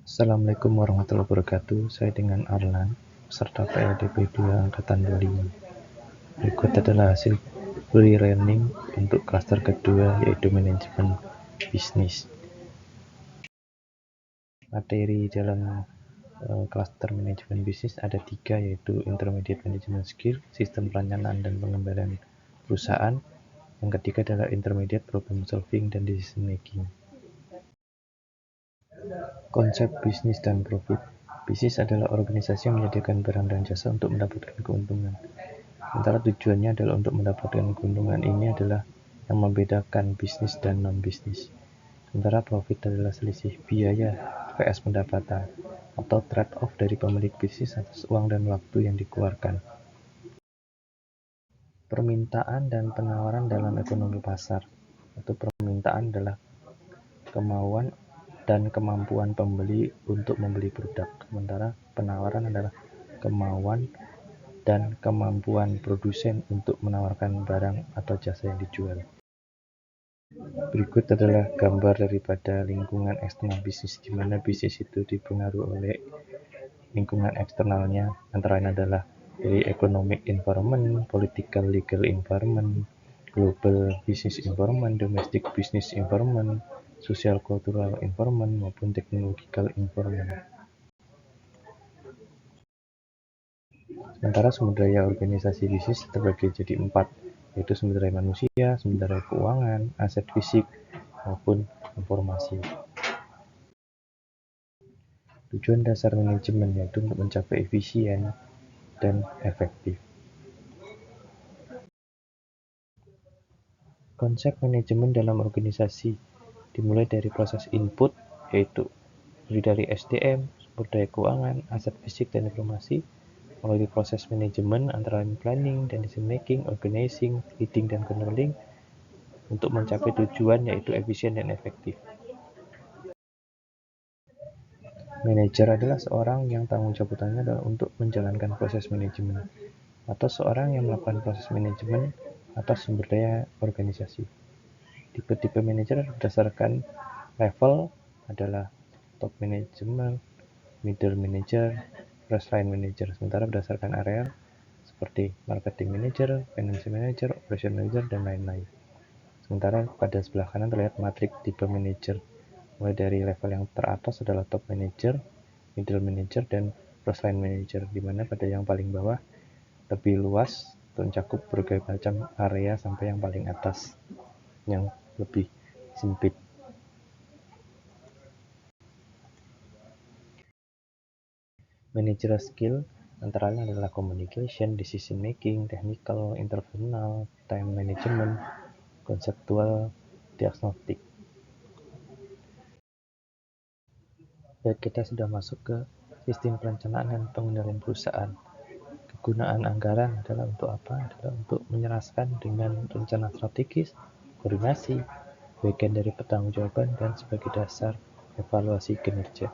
Assalamualaikum warahmatullahi wabarakatuh. Saya dengan Arlan, peserta PLDP 2 Angkatan 25. Berikut adalah hasil pre-learning untuk klaster kedua, yaitu manajemen bisnis. Materi dalam klaster manajemen bisnis ada 3, yaitu intermediate management skill, sistem perencanaan dan pengembangan perusahaan. Yang ketiga adalah intermediate problem solving dan decision making. Konsep bisnis dan profit. Bisnis adalah organisasi yang menyediakan barang dan jasa untuk mendapatkan keuntungan. Sementara tujuannya adalah untuk mendapatkan keuntungan ini adalah yang membedakan bisnis dan non-bisnis. Sementara profit adalah selisih biaya vs pendapatan atau trade-off dari pemilik bisnis atas uang dan waktu yang dikeluarkan. Permintaan dan penawaran dalam ekonomi pasar. Permintaan adalah kemauan dan kemampuan pembeli untuk membeli produk, sementara penawaran adalah kemauan dan kemampuan produsen untuk menawarkan barang atau jasa yang dijual. Berikut adalah gambar daripada lingkungan eksternal bisnis, di mana bisnis itu dipengaruhi oleh lingkungan eksternalnya, antara lain adalah dari economic environment, political legal environment, global business environment, domestic business environment, social cultural environment, maupun technological environment. Sementara sumber daya organisasi bisnis terbagi jadi 4, yaitu sumber daya manusia, sumber daya keuangan, aset fisik, maupun informasi. Tujuan dasar manajemen yaitu untuk mencapai efisien dan efektif. Konsep manajemen dalam organisasi dimulai dari proses input, yaitu dari SDM, sumber daya keuangan, aset fisik, dan informasi, melalui proses manajemen antara lain planning dan decision making, organizing, leading, dan controlling untuk mencapai tujuan yaitu efisien dan efektif. Manajer adalah seorang yang tanggung jawab utamanya adalah untuk menjalankan proses manajemen, atau seorang yang melakukan proses manajemen atas sumber daya organisasi. Tipe-tipe manajer berdasarkan level adalah top management, middle manager, first line manager. Sementara berdasarkan area seperti marketing manager, finance manager, operation manager, dan lain-lain. Sementara pada sebelah kanan terlihat matriks tipe manajer. Mulai dari level yang teratas adalah top manager, middle manager, dan first line manager, di mana pada yang paling bawah lebih luas mencakup berbagai macam area sampai yang paling atas yang lebih sempit. Managerial skill antara lain adalah communication, decision making, technical, interpersonal, time management, konseptual, diagnostik. Baik, kita sudah masuk ke sistem perencanaan dan pengendalian perusahaan. Kegunaan anggaran adalah untuk apa? Adalah untuk menyerahkan dengan rencana strategis, koordinasi, bagian dari pertanggungjawaban, dan sebagai dasar evaluasi kinerja.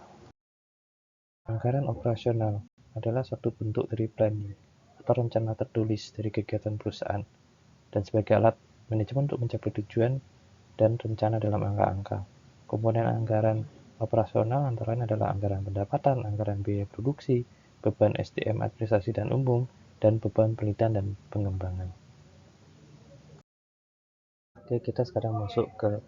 Anggaran operasional adalah suatu bentuk dari planning atau rencana tertulis dari kegiatan perusahaan dan sebagai alat manajemen untuk mencapai tujuan dan rencana dalam angka-angka. Komponen anggaran operasional antara lain adalah anggaran pendapatan, anggaran biaya produksi, beban SDM administrasi dan umum, dan beban penelitian dan pengembangan. Oke, kita sekarang masuk ke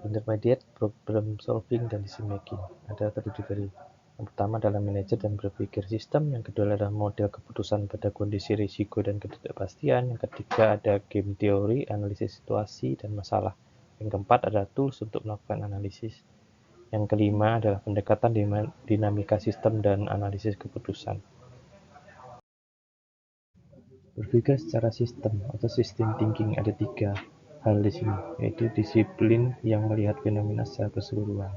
intermediate problem solving dan decision making. Ada terdiri dari yang pertama adalah manajer dan berpikir sistem, yang kedua adalah model keputusan pada kondisi risiko dan ketidakpastian, yang ketiga ada game teori, analisis situasi dan masalah, yang keempat ada tools untuk melakukan analisis, yang kelima adalah pendekatan dinamika sistem dan analisis keputusan. Berpikir secara sistem atau system thinking ada 3 hal di sini, yaitu disiplin yang melihat fenomena secara keseluruhan.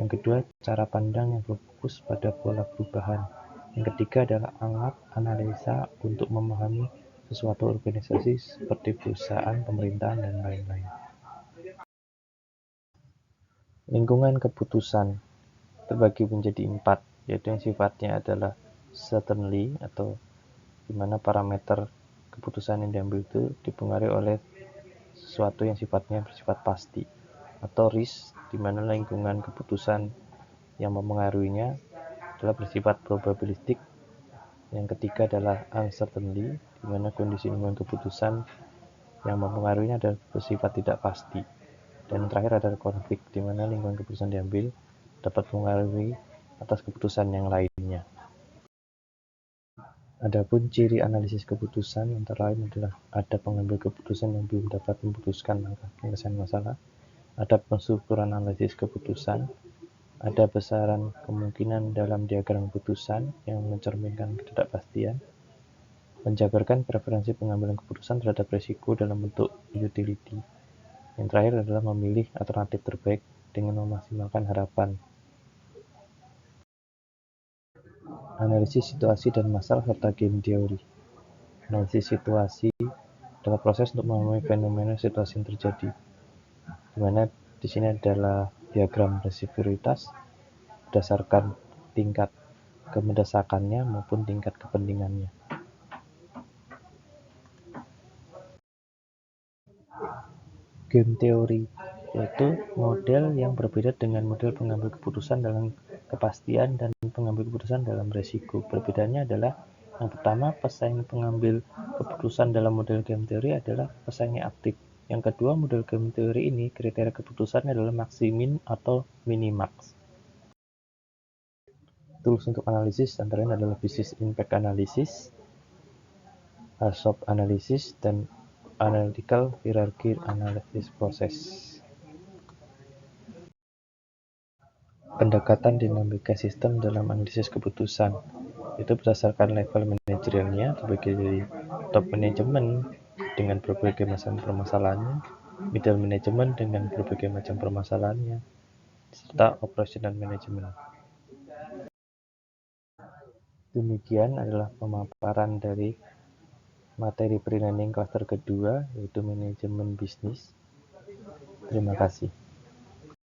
Yang kedua, cara pandang yang berfokus pada pola perubahan. Yang ketiga adalah alat analisa untuk memahami sesuatu organisasi seperti perusahaan, pemerintahan, dan lain-lain. Lingkungan keputusan terbagi menjadi 4, yaitu yang sifatnya adalah certainly atau di mana parameter keputusan yang diambil itu dipengaruhi oleh sesuatu yang sifatnya bersifat pasti, atau risk, di mana lingkungan keputusan yang mempengaruhinya adalah bersifat probabilistik. Yang ketiga adalah uncertainty, di mana kondisi lingkungan keputusan yang mempengaruhinya adalah bersifat tidak pasti. Dan yang terakhir adalah konflik, di mana lingkungan keputusan diambil dapat mempengaruhi atas keputusan yang lainnya. Adapun ciri analisis keputusan antara lain adalah ada pengambil keputusan yang belum dapat memutuskan langkah penyelesaian masalah, ada penstrukturan analisis keputusan, ada besaran kemungkinan dalam diagram keputusan yang mencerminkan ketidakpastian, menjabarkan preferensi pengambilan keputusan terhadap risiko dalam bentuk utility. Yang terakhir adalah memilih alternatif terbaik dengan memaksimalkan harapan. Analisis situasi dan masalah serta game teori. Analisis situasi adalah proses untuk memahami fenomena situasi yang terjadi, di mana di sini adalah diagram resilibilitas berdasarkan tingkat kemendesakannya maupun tingkat kepentingannya. Game teori yaitu model yang berbeda dengan model pengambil keputusan dalam kepastian dan pengambil keputusan dalam resiko. Perbedaannya adalah yang pertama, pesaing pengambil keputusan dalam model game teori adalah pesaing yang aktif. Yang kedua, model game teori ini kriteria keputusannya adalah maksimin atau minimax. Tools untuk analisis antara lain adalah business impact analysis, SWOT analysis, dan analytical hierarchy analysis proses. Pendekatan dinamika sistem dalam analisis keputusan itu berdasarkan level manajerialnya, terbagi dari top management dengan berbagai macam permasalahannya, middle management dengan berbagai macam permasalahannya, serta operational management. Demikian adalah pemaparan dari materi pre-learning klaster kedua, yaitu manajemen bisnis. Terima kasih.